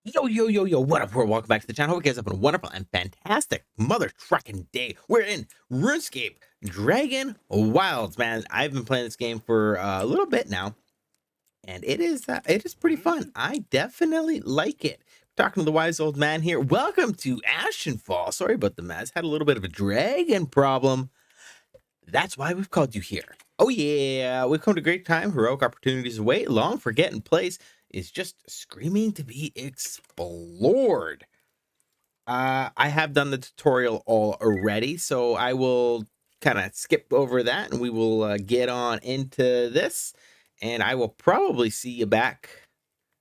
Yo, what up, world? Welcome back to the channel. Hope you guys have a wonderful and fantastic mother trucking day. We're in RuneScape DragonWilds, man. I've been playing this game for a little bit now, and it is pretty fun. I definitely like it. Talking to the wise old man here. Welcome to Ashenfall. Sorry about the mess. Had a little bit of a dragon problem. That's why we've called you here. Oh yeah, we've come to a great time. Heroic opportunities await. Long forgotten place is just screaming to be explored. I have done the tutorial already, so I will kind of skip over that and we will get on into this. And I will probably see you back.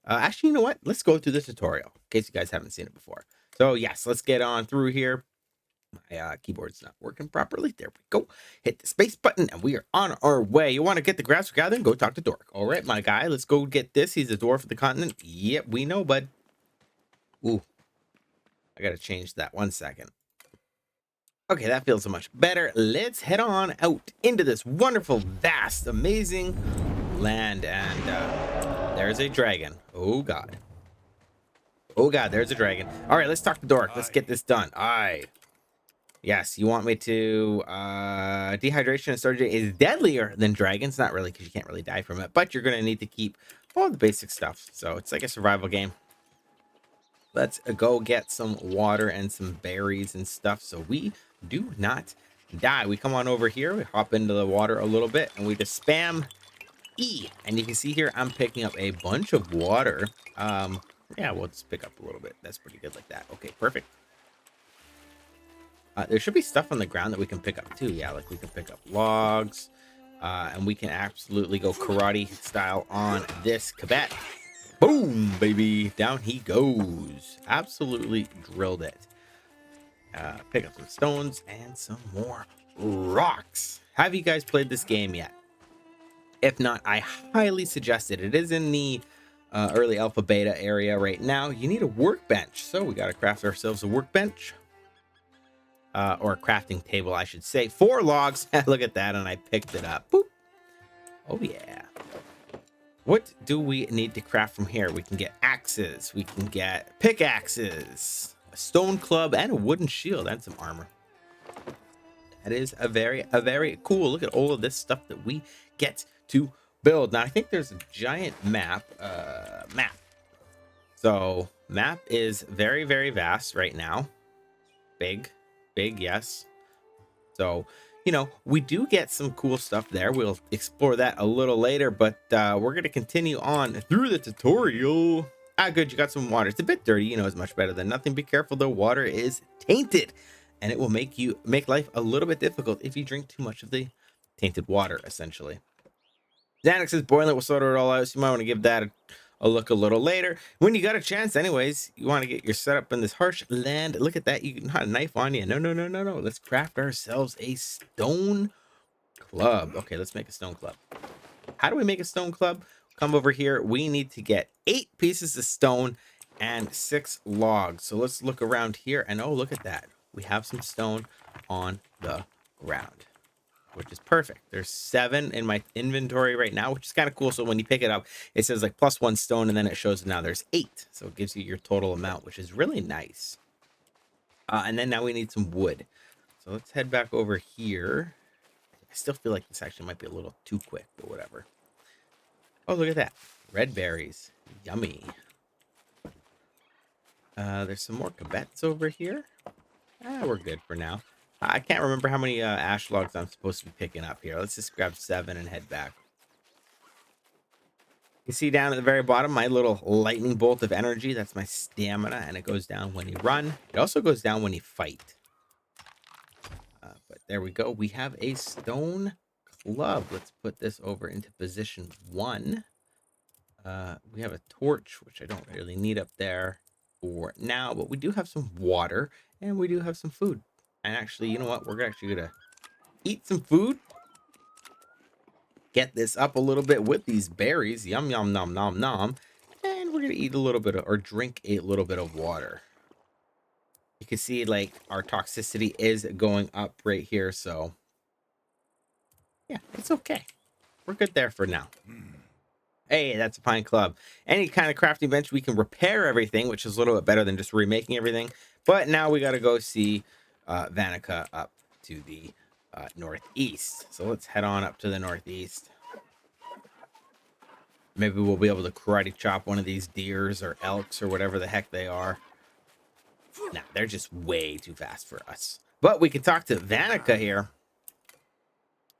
Actually, you know what? Let's go through the tutorial in case you guys haven't seen it before. So yes, let's get on through here. My keyboard's not working properly. There we go. Hit the space button and we are on our way. You want to get the grass gathering? Go talk to Dork. All right, my guy. Let's go get this. He's a dwarf of the continent. Yep, we know, bud. Ooh, I got to change that 1 second. Okay, that feels so much better. Let's head on out into this wonderful, vast, amazing land. And there's a dragon. Oh, God. Oh, God, there's a dragon. All right, let's talk to Dork. Let's get this done. Aye. Yes, you want me to dehydration and storage is deadlier than dragons. Not really, because you can't really die from it, but you're going to need to keep all the basic stuff. So it's like a survival game. Let's go get some water and some berries and stuff so we do not die. We come on over here, we hop into the water a little bit, and we just spam E. And you can see here I'm picking up a bunch of water. Yeah, we'll just pick up a little bit. That's pretty good like that. Okay, perfect. There should be stuff on the ground that we can pick up too. Yeah, like we can pick up logs, and we can absolutely go karate style on this cadet. Boom, baby, down he goes. Absolutely drilled it. Pick up some stones and some more rocks. Have you guys played this game yet? If not, I highly suggest it. It is in the early alpha beta area right now. You need a workbench, so we got to craft ourselves a workbench. Or a crafting table, I should say. 4 logs. Look at that, and I picked it up. Boop. Oh, yeah. What do we need to craft from here? We can get axes. We can get pickaxes, a stone club, and a wooden shield, and some armor. That is a very cool. Look at all of this stuff that we get to build. Now, I think there's a giant map. So, map is very vast right now. Big, yes. So, you know, we do get some cool stuff there. We'll explore that a little later, but we're going to continue on through the tutorial. Good, you got some water. It's a bit dirty, you know, it's much better than nothing. Be careful though, water is tainted, and it will make life a little bit difficult if you drink too much of the tainted water, essentially. Xanax is boiling. We'll sort it all out, so you might want to give that a look a little later when you got a chance. Anyways, you want to get your setup in this harsh land. Look at that. You can have a knife on you. No. Let's craft ourselves a stone club. Okay, let's make a stone club. How do we make a stone club? Come over here. We need to get 8 pieces of stone and 6 logs. So let's look around here, and oh, look at that. We have some stone on the ground, which is perfect. There's 7 in my inventory right now, which is kind of cool. So when you pick it up, it says like +1 stone, and then it shows now there's 8. So it gives you your total amount, which is really nice. And then now we need some wood. So let's head back over here. I still feel like this actually might be a little too quick, but whatever. Oh, look at that. Red berries. Yummy. There's some more cabets over here. We're good for now. I can't remember how many ash logs I'm supposed to be picking up here. Let's just grab 7 and head back. You see down at the very bottom, my little lightning bolt of energy. That's my stamina, and it goes down when you run. It also goes down when you fight. But there we go. We have a stone club. Let's put this over into position 1. We have a torch, which I don't really need up there for now, but we do have some water, and we do have some food. And actually, you know what? We're actually going to eat some food. Get this up a little bit with these berries. Yum, yum, nom, nom, nom. And we're going to eat a little bit of, or drink a little bit of water. You can see like our toxicity is going up right here. So yeah, it's okay. We're good there for now. Hey, that's a pine club. Any kind of crafting bench, we can repair everything, which is a little bit better than just remaking everything. But now we got to go see Vanica up to the northeast. So let's head on up to the northeast. Maybe we'll be able to karate chop one of these deers or elks or whatever the heck they are. Nah, they're just way too fast for us. But we can talk to Vanica here.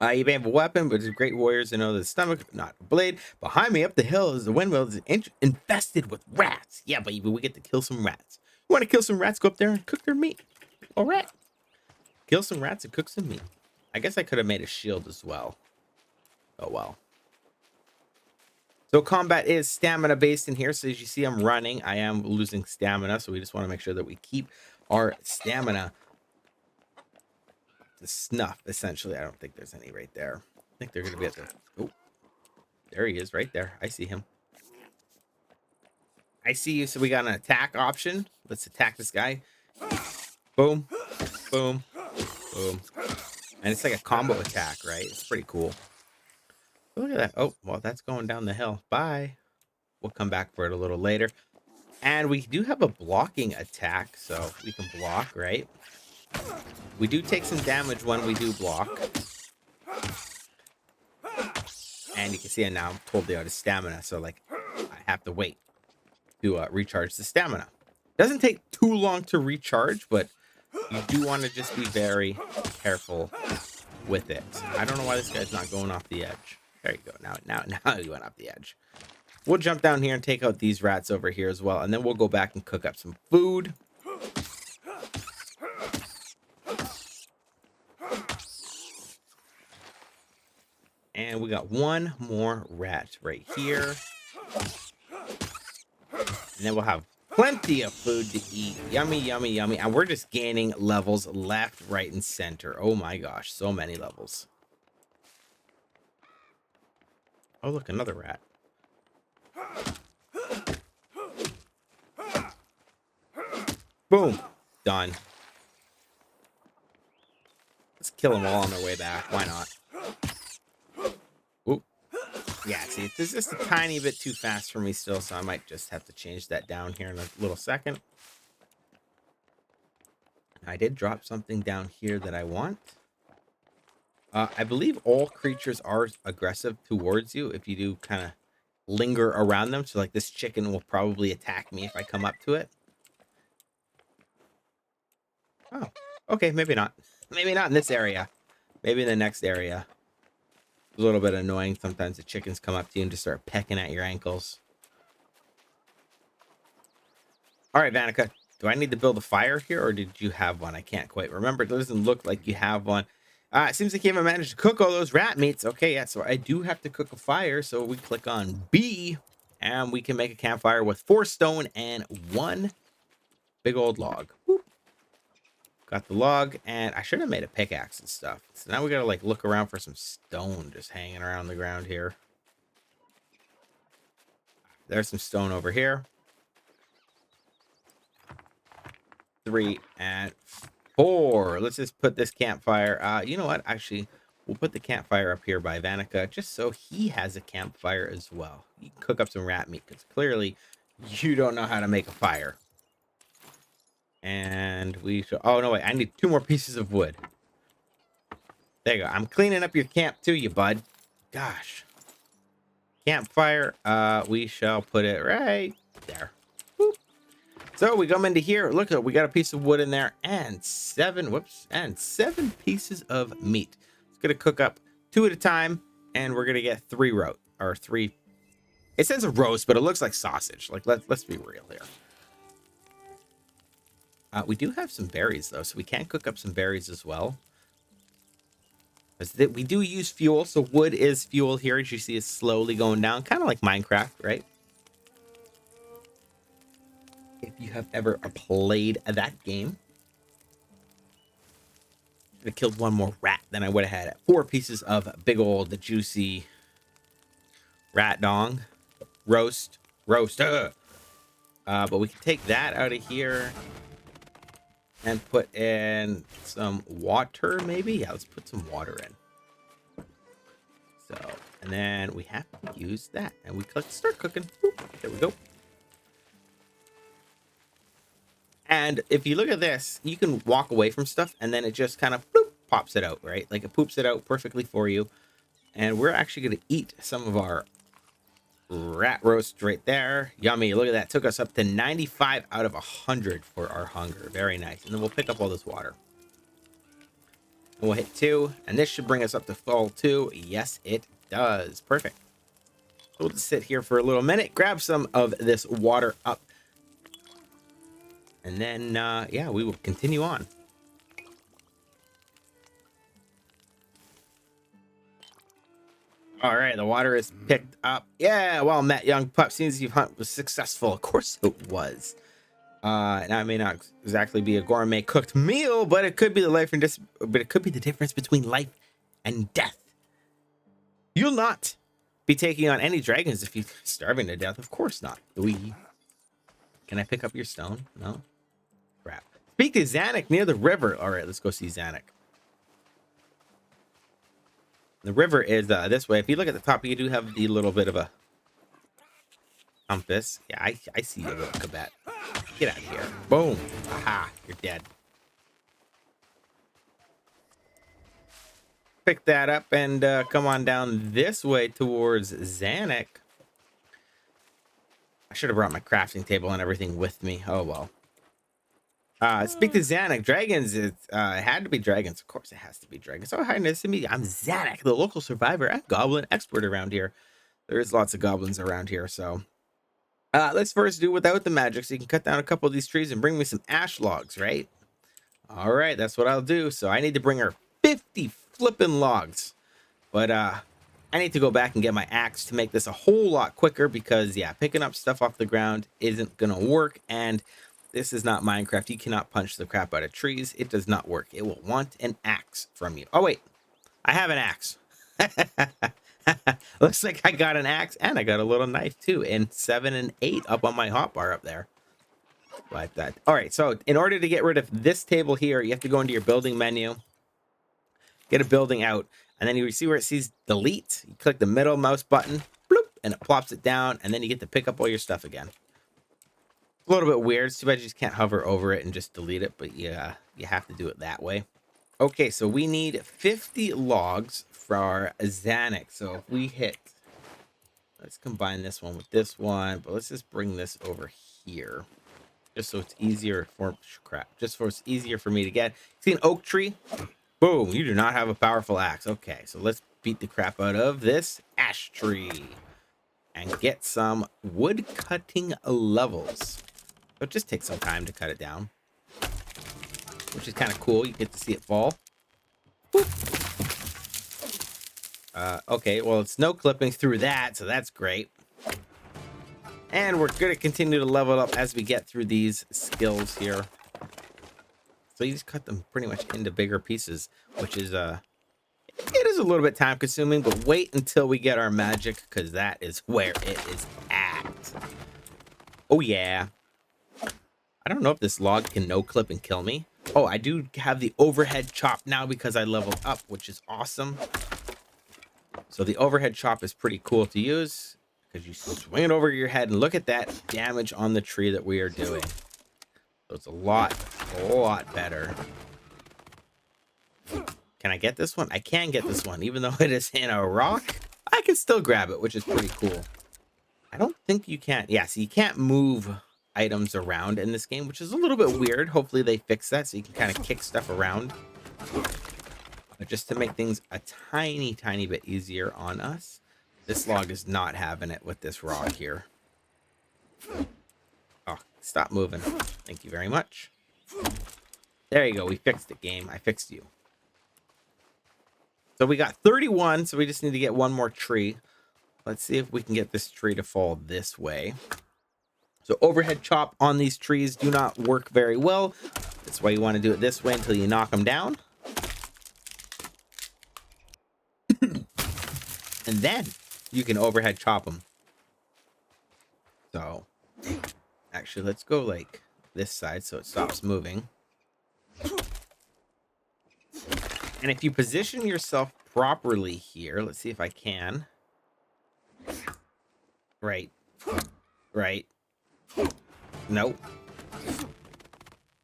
You may have a weapon, but it's great warriors to know the stomach, not a blade. Behind me up the hill is the windmill is infested with rats. Yeah, baby, we get to kill some rats. You want to kill some rats? Go up there and cook their meat. All right. Kill some rats and cook some meat. I guess I could have made a shield as well. Oh, well. So combat is stamina based in here. So as you see, I'm running. I am losing stamina. So we just want to make sure that we keep our stamina to snuff, essentially. I don't think there's any right there. I think they're going to be at the... Oh, there he is right there. I see him. I see you. So we got an attack option. Let's attack this guy. Boom, boom, boom. And it's like a combo attack, right? It's pretty cool. Look at that. Oh, well, that's going down the hill. Bye. We'll come back for it a little later. And we do have a blocking attack, so we can block, right? We do take some damage when we do block. And you can see it now. I'm totally out of stamina, so like I have to wait to recharge the stamina. Doesn't take too long to recharge, but you do want to just be very careful with it. I don't know why this guy's not going off the edge. There you go. Now he went off the edge. We'll jump down here and take out these rats over here as well, and then we'll go back and cook up some food. And we got one more rat right here. And then we'll have plenty of food to eat. Yummy, yummy, yummy. And we're just gaining levels left, right, and center. Oh my gosh, so many levels. Oh, look, another rat. Boom. Done. Let's kill them all on their way back. Why not? Oop. Yeah, see, this is just a tiny bit too fast for me still, so I might just have to change that down here in a little second. I did drop something down here that I want. I believe all creatures are aggressive towards you if you do kind of linger around them. So like this chicken will probably attack me if I come up to it. Oh, okay, maybe not. Maybe not in this area. Maybe in the next area. It's a little bit annoying. Sometimes the chickens come up to you and just start pecking at your ankles. All right, Vanica, do I need to build a fire here or did you have one? I can't quite remember. It doesn't look like you have one. It seems like you haven't managed to cook all those rat meats. Okay, yeah, so I do have to cook a fire. So we click on B and we can make a campfire with 4 stone and 1 big old log. Whoop. Got the log, and I should have made a pickaxe and stuff. So now we gotta like look around for some stone just hanging around the ground here. There's some stone over here. 3 and 4. Let's just put this campfire. You know what? Actually, we'll put the campfire up here by Vanica just so he has a campfire as well. You can cook up some rat meat because clearly you don't know how to make a fire. And we should... Oh, no, wait. I need 2 more pieces of wood. There you go. I'm cleaning up your camp too, you bud. Gosh. Campfire. We shall put it right there. Whoop. So we come into here. Look, we got a piece of wood in there and 7 pieces of meat. It's going to cook up 2 at a time. And we're going to get 3 3. It says a roast, but it looks like sausage. Like, let's be real here. We do have some berries, though, so we can cook up some berries as well. We do use fuel, so wood is fuel here. As you see, it's slowly going down, kind of like Minecraft, right? If you have ever played that game. I killed 1 more rat than I would have had 4 pieces of big old juicy rat dong. Roast. But we can take that out of here. And put in some water, maybe? Yeah, let's put some water in. So, And then we have to use that. And we click start cooking. Boop. There we go. And if you look at this, you can walk away from stuff and then it just kind of bloop, pops it out, right? Like it poops it out perfectly for you. And we're actually going to eat some of our rat roast right there. Yummy. Look at that. Took us up to 95 out of 100 for our hunger. Very nice. And then we'll pick up all this water. And we'll hit 2. And this should bring us up to full 2. Yes, it does. Perfect. We'll just sit here for a little minute. Grab some of this water up. And then, yeah, we will continue on. All right, the water is picked up. Yeah, well met, young pup. Seems your hunt was successful. Of course it was. Now it may not exactly be a gourmet cooked meal, but it could be the difference between life and death. You'll not be taking on any dragons if you're starving to death. Of course not. Can I pick up your stone? No. Crap. Speak to Zanuck near the river. All right, let's go see Zanuck. The river is this way. If you look at the top, you do have the little bit of a compass. Yeah, I see you, little Kabet. Get out of here. Boom. Aha, you're dead. Pick that up and come on down this way towards Zanuck. I should have brought my crafting table and everything with me. Oh, well. Speak to Zanuck. Dragons, it had to be dragons. Of course it has to be dragons. Oh, hi, nice to meet you. I'm Zanuck, the local survivor and goblin expert around here. There is lots of goblins around here, so... let's first do without the magic, so you can cut down a couple of these trees and bring me some ash logs, right? All right, that's what I'll do. So I need to bring her 50 flipping logs. But I need to go back and get my axe to make this a whole lot quicker because, yeah, picking up stuff off the ground isn't going to work. And this is not Minecraft. You cannot punch the crap out of trees. It does not work. It will want an axe from you. Oh, wait. I have an axe. Looks like I got an axe and I got a little knife too. And 7 and 8 up on my hotbar up there. Like that. All right. So in order to get rid of this table here, you have to go into your building menu. Get a building out. And then you see where it says delete. You click the middle mouse button. Bloop, and it plops it down. And then you get to pick up all your stuff again. A little bit weird. It's too bad you just can't hover over it and just delete it. But yeah, you have to do it that way. Okay, so we need 50 logs for our Zanuck. So if we hit, let's combine this one with this one, but let's just bring this over here, just so it's easier for it's easier for me to get. See an oak tree? Boom! You do not have a powerful axe. Okay, so let's beat the crap out of this ash tree and get some wood cutting levels. So it just takes some time to cut it down, which is kind of cool. You get to see it fall. Okay, well, it's no clipping through that, so that's great. And we're going to continue to level up as we get through these skills here. So you just cut them pretty much into bigger pieces, which is, it is a little bit time consuming, but wait until we get our magic, because that is where it is at. Oh, yeah. I don't know if this log can no clip and kill me. Oh, I do have the overhead chop now because I leveled up, which is awesome. So the overhead chop is pretty cool to use because you swing it over your head and look at that damage on the tree that we are doing. So it's a lot better. Can I get this one? I can get this one. Even though it is in a rock, I can still grab it, which is pretty cool. I don't think you can. Yeah, so you can't move items around in this game, which is a little bit weird. Hopefully they fix that so you can kind of kick stuff around. But just to make things a tiny bit easier on us. This log is not having it with this rock here. Oh, stop moving. Thank you very much. There you go. We fixed it, game. I fixed you. So we got 31, so we just need to get one more tree. Let's see if we can get this tree to fall this way. So overhead chop on these trees do not work very well. That's why you want to do it this way until you knock them down. And then you can overhead chop them. So actually, let's go like this side so it stops moving. And if you position yourself properly here, let's see if I can. Right. Right. Nope.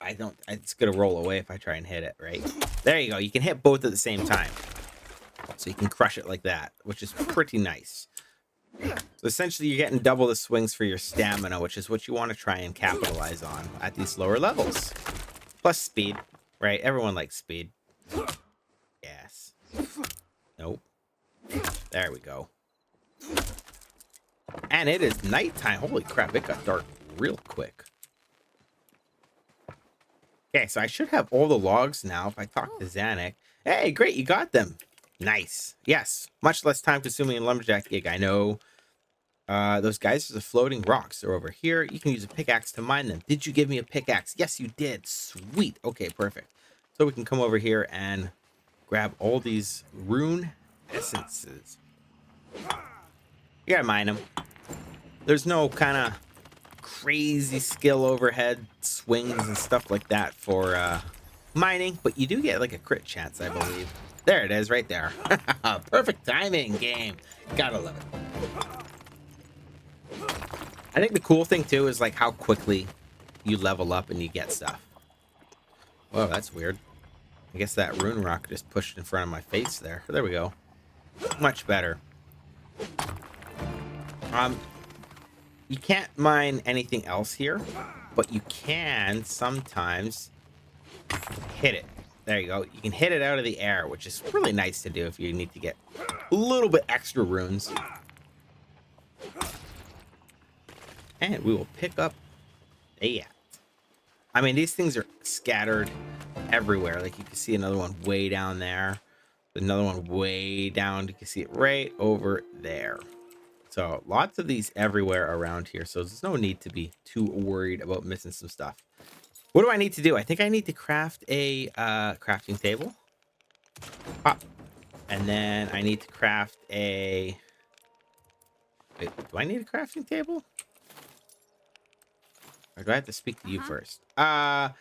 I don't. It's gonna roll away if I try and hit it. Right. There you go. You can hit both at the same time, so you can crush it like that, which is pretty nice. So essentially, you're getting double the swings for your stamina, which is what you want to try and capitalize on at these lower levels. Plus speed, right? Everyone likes speed. Yes. Nope. There we go. And it is nighttime. Holy crap, it got dark real quick. Okay, so I should have all the logs now if I talk to Zanuck. Hey, great, you got them. Nice. Yes, much less time consuming in lumberjack gig, I know. Those guys are the floating rocks. They're over here. You can use a pickaxe to mine them. Did you give me a pickaxe? Yes, you did. Sweet. Okay, perfect. So we can come over here and grab all these rune essences. You gotta mine them. There's no kind of crazy skill overhead swings and stuff like that for mining, but you do get like a crit chance, I believe. There it is, right there. Perfect timing, game. Gotta love it. I think the cool thing too is like how quickly you level up and you get stuff. Whoa, that's weird. I guess that rune rock just pushed in front of my face there. There we go. Much better. You can't mine anything else here, but you can sometimes hit it. There you go. You can hit it out of the air, which is really nice to do if you need to get a little bit extra runes. And we will pick up a I mean, these things are scattered everywhere. Like you can see another one way down there. Another one way down. You can see it right over there. So lots of these everywhere around here. So there's no need to be too worried about missing some stuff. What do I need to do? I think I need to craft a crafting table. Pop. And then I need to craft a... Wait, do I need a crafting table? Or do I have to speak to you first? Not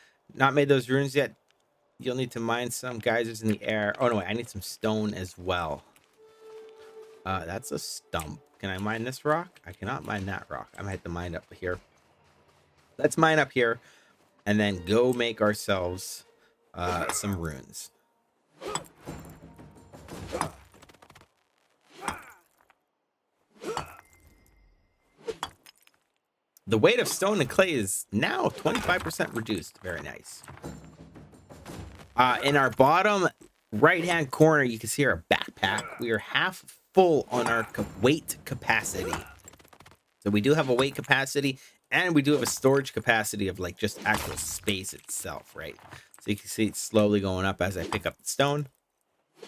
made those runes yet. You'll need to mine some geysers in the air. Oh, no, wait. I need some stone as well. That's a stump. Can I mine this rock? I cannot mine that rock. I might have to mine up here. Let's mine up here and then go make ourselves some runes. The weight of stone and clay is now 25% reduced. Very nice. In our bottom right-hand corner, you can see our backpack. We are half full on our weight capacity. So we do have a weight capacity, and we do have a storage capacity of like just actual space itself, right? So you can see it's slowly going up as I pick up the stone.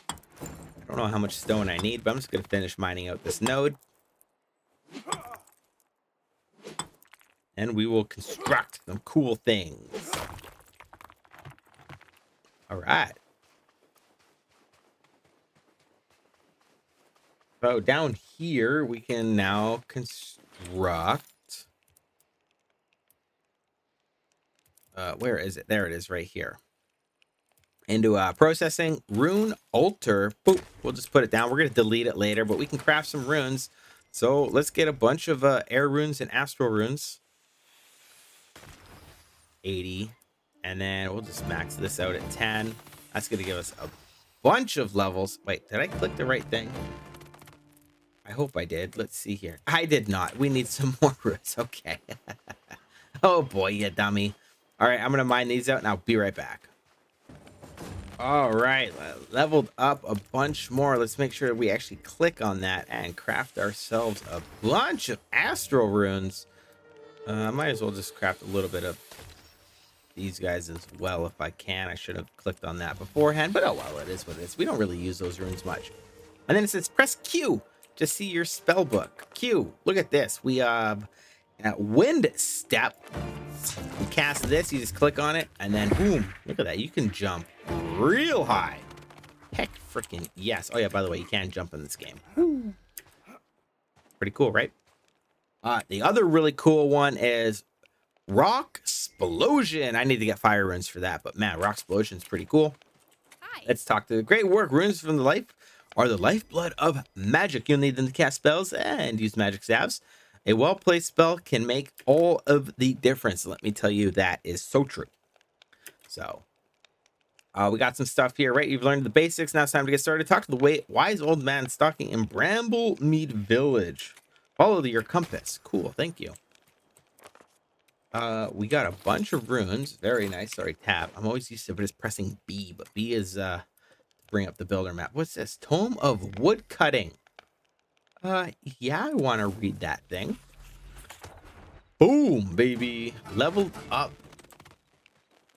I don't know how much stone I need, but I'm just going to finish mining out this node. And we will construct some cool things. All right. So down here, we can now construct. Where is it? There it is right here. Into processing rune altar. Boop. We'll just put it down. We're going to delete it later, but we can craft some runes. So let's get a bunch of air runes and astral runes. 80. And then we'll just max this out at 10. That's going to give us a bunch of levels. Wait, did I click the right thing? I hope I did. Let's see here. I did not. We need some more runes. Okay. Oh boy, you dummy. All right, I'm going to mine these out and I'll be right back. All right, leveled up a bunch more. Let's make sure we actually click on that and craft ourselves a bunch of astral runes. Might as well just craft a little bit of these guys as well if I can. I should have clicked on that beforehand, but oh well, it is what it is. We don't really use those runes much. And then it says press Q to see your spell book. Q, look at this. We have wind step. You cast this, you just click on it, and then boom, look at that. You can jump real high. Heck freaking yes. Oh yeah, by the way, you can jump in this game. Woo. Pretty cool, right? The other really cool one is Rock Explosion. I need to get fire runes for that, but man, Rock Explosion is pretty cool. Hi. Let's talk to the great work. Runes from the life are the lifeblood of magic. You'll need them to cast spells and use magic staves. A well-placed spell can make all of the difference. Let me tell you, that is so true. So, we got some stuff here, right? You've learned the basics. Now it's time to get started. Talk to the wise old man stalking in Bramblemead Village. Follow your compass. Cool, thank you. We got a bunch of runes. Very nice. Sorry, tab. I'm always used to just pressing B, but B is bring up the builder map. What's this? Tome of wood cutting. Yeah, I want to read that thing. Boom, baby. Leveled up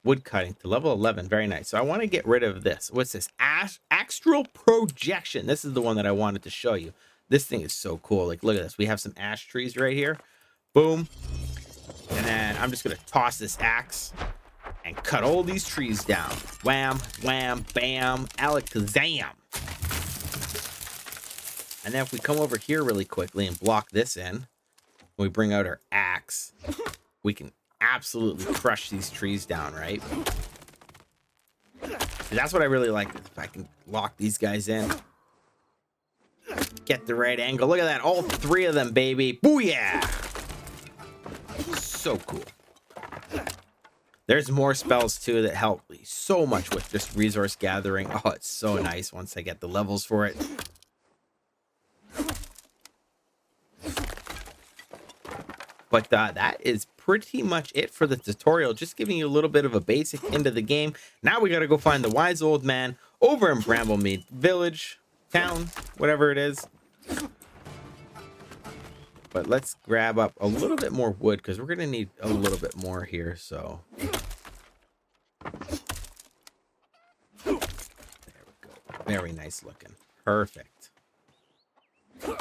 wood cutting to level 11. Very nice. So I want to get rid of this. What's this? Astral projection. This is the one that I wanted to show you. This thing is so cool. Like, look at this. We have some ash trees right here. Boom. And then I'm just going to toss this axe and cut all these trees down. Wham, wham, bam, alakazam. And then if we come over here really quickly and block this in, we bring out our axe, we can absolutely crush these trees down, right? That's what I really like. If I can lock these guys in, get the right angle. Look at that. All three of them, baby. Booyah! So cool. There's more spells too that help me so much with just resource gathering. Oh, it's so nice once I get the levels for it. But that is pretty much it for the tutorial. Just giving you a little bit of a basic into the game. Now we got to go find the wise old man over in Bramblemead Village, town, whatever it is. But let's grab up a little bit more wood because we're going to need a little bit more here. So there we go. Very nice looking. Perfect. I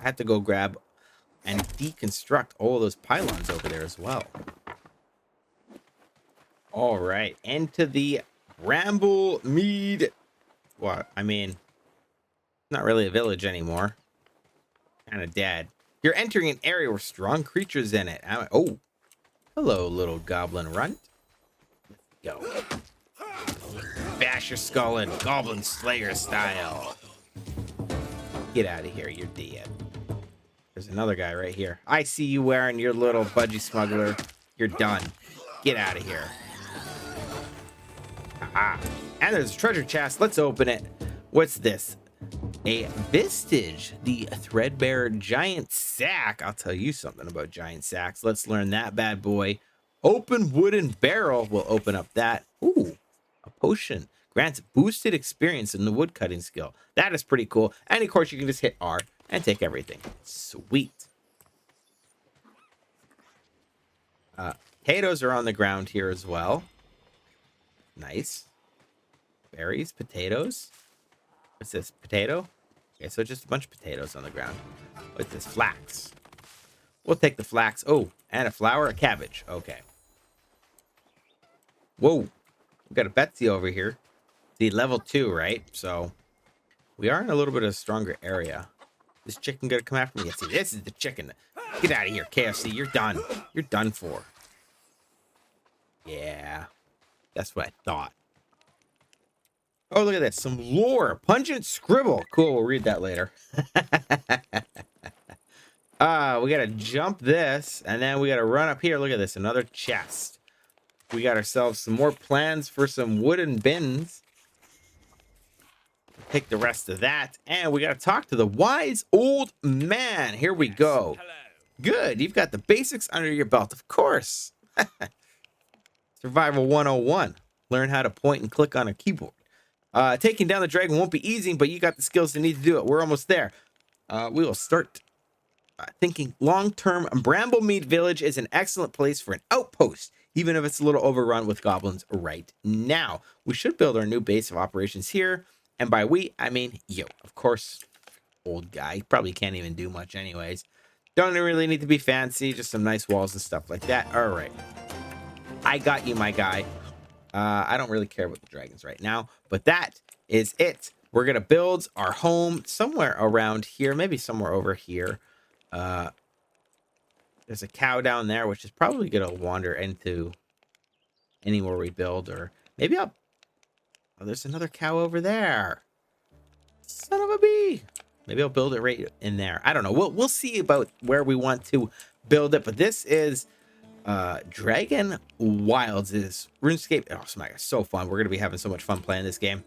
have to go grab and deconstruct all of those pylons over there as well. All right, into the Bramblemead. What? I mean, not really a village anymore. Kind of dead. You're entering an area with strong creatures in it. Oh, hello, little goblin runt. Let's go. Bash your skull in Goblin Slayer style. Get out of here. You're dead. There's another guy right here. I see you wearing your little budgie smuggler. You're done. Get out of here. Ah, and there's a treasure chest. Let's open it. What's this? A Vestige, the threadbare giant sack. I'll tell you something about giant sacks. Let's learn that bad boy. Open wooden barrel. We'll open up that. Ooh, a potion. Grants boosted experience in the wood cutting skill. That is pretty cool. And of course, you can just hit R and take everything. Sweet. Potatoes are on the ground here as well. Nice. Berries, potatoes. What's this? Potato? Okay, so just a bunch of potatoes on the ground. What's this? Flax. We'll take the flax. Oh, and a flower, a cabbage. Okay. Whoa. We've got a Betsy over here. The level 2, right? So we are in a little bit of a stronger area. This chicken gonna come after me? Yes, this is the chicken. Get out of here, KFC. You're done. You're done for. Yeah. That's what I thought. Oh, look at this. Some lore. Pungent scribble. Cool. We'll read that later. We got to jump this. And then we got to run up here. Look at this. Another chest. We got ourselves some more plans for some wooden bins. Take the rest of that. And we got to talk to the wise old man. Here we go. Hello. Good. You've got the basics under your belt. Of course. Survival 101. Learn how to point and click on a keyboard. Taking down the dragon won't be easy, but you got the skills to need to do it. We're almost there. We will start thinking long-term. Bramblemead Village is an excellent place for an outpost, even if it's a little overrun with goblins right now. We should build our new base of operations here. And by we, I mean you. Of course, old guy. Probably can't even do much anyways. Don't really need to be fancy. Just some nice walls and stuff like that. All right. I got you, my guy. I don't really care about the dragons right now, but that is it. We're going to build our home somewhere around here, maybe somewhere over here. There's a cow down there, which is probably going to wander into anywhere we build, or maybe I'll... Oh, there's another cow over there. Son of a bee. Maybe I'll build it right in there. I don't know. We'll see about where we want to build it. But this is Dragon Wilds. Is RuneScape. Oh my god, so fun. We're gonna be having so much fun playing this game.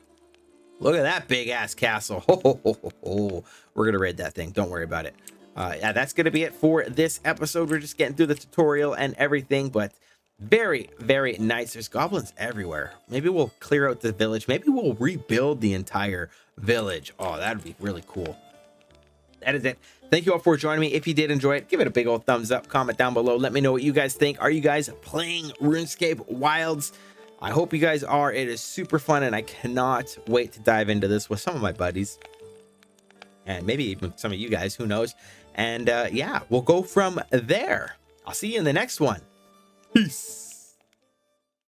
Look at that big ass castle. We're gonna raid that thing. Don't worry about it. Yeah, that's gonna be it for this episode. We're just getting through the tutorial and everything, but very, very nice. There's goblins everywhere. Maybe we'll clear out the village. Maybe we'll rebuild the entire village. Oh, that'd be really cool. That is it. Thank you all for joining me. If you did enjoy it, give it a big old thumbs up. Comment down below. Let me know what you guys think. Are you guys playing RuneScape Wilds? I hope you guys are. It is super fun, and I cannot wait to dive into this with some of my buddies. And maybe even some of you guys. Who knows? And yeah, we'll go from there. I'll see you in the next one. Peace.